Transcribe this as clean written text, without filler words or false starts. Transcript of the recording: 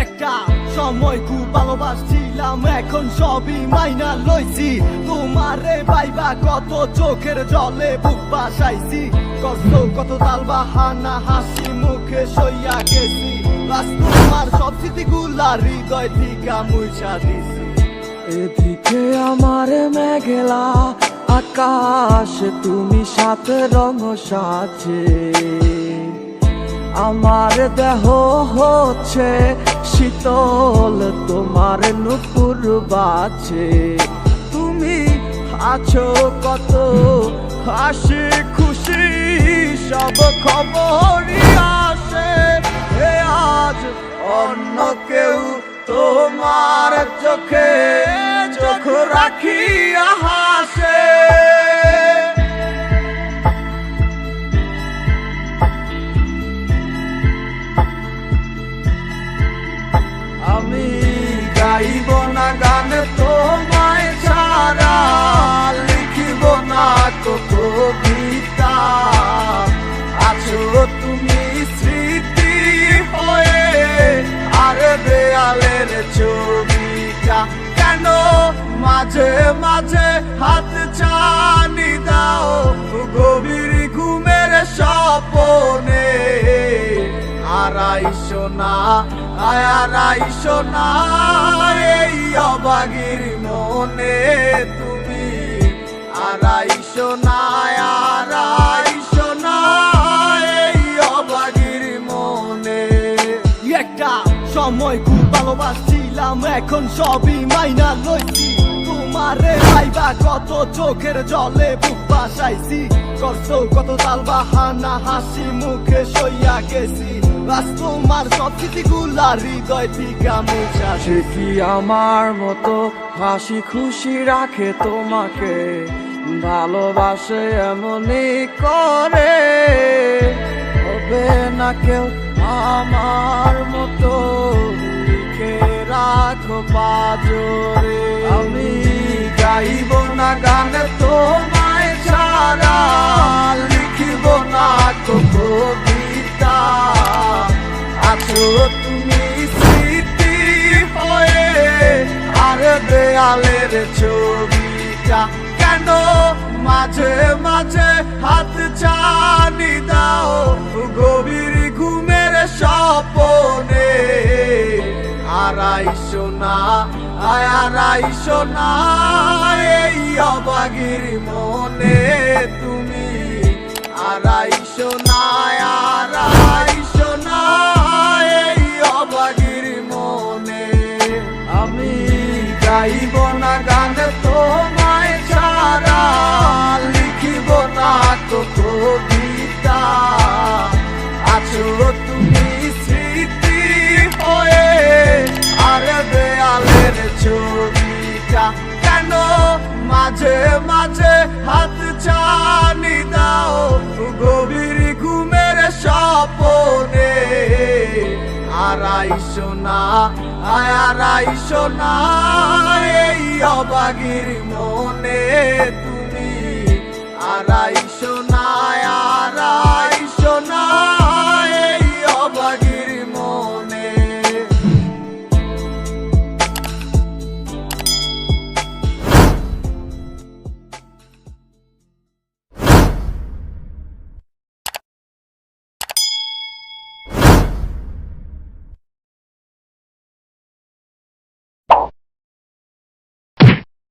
একটা সময় খুব ভালোবাসছিলাম, এখন সবই মাইনা লইছি। তোমারে পাইবা কত চোখের জলে বুক বাসাইছি, কষ্ট কত তাল বাহানা হাসি মুখে সইয়া গেছি। বাস তোমার সব স্মৃতিগুলা হৃদয় থেকে মুছা দিছি। এদিকে আমার মেঘলা আকাশ, তুমি সাত রঙ সাজে, আমার দেহ হচ্ছে শীতল, তোমার নুপুর বাজে। তুমি আছো কত হাসি খুশি, সব খবরই আসে আজ অন্য কেউ তোমার চোখে চোখ রাখিয়া হাসে। আমি গাইব না গান তোমায় ছাড়া, লিখিব না কবিতা, আছো তুমি স্মৃতি হয়ে আর দেয়ালের ছবিটা। কেন মাঝে মাঝে হাত ছানি দাও গভীর ঘুমের স্বপনে, আড়াইশো না আড়াইশো না এই অবাগির মনে তুমি, আড়াইশো না আড়াইশো না এই অবাগির মনে। একটা সময় খুব ভালোবাসছিলাম, এখন সবই মাইনা লইছি। তোমারে পাইবা কত চোখের জলে বুক বাসাইছি, কষ্ট কত তাল বাহানা হাসি মুখে সইয়া গেছি। বাস তোমার সব স্মৃতিগুলা হৃদয় থেকে মুছা সে কি আমার মতো হাসি খুশি রাখে তোমাকে, ভালোবাসে এমনই করে, হবে না কেউ আমার মতো লিখে রাখো পাজরে। আমি গাইব না গান তোমায় ছাড়া, লিখিব না কবিতা, আছো তুমি স্মৃতি হয়ে আর দেয়ালের ছবিটা। কেন মাঝে মাঝে হাত ছানি দাও গভীর ঘুমের স্বপনে, আড়াইশো না আড়াইশো না এই অবাগির মনে তুমি, আড়াইশো না আড়াইশো না এই অবাগির মনে। আমি গাইব না গান তোমায় ছাড়া, লিখিব না কবিতা, আছো তুমি স্মৃতি হয়ে আর দেয়ালের ছবিটা। কেন মাঝে মাঝে হাত ছানি দাও গভীর ঘুমের স্বপনে, আড়াইশো না আড়াইশো না এই অবাগির মনে তুমি, আড়াইশো না।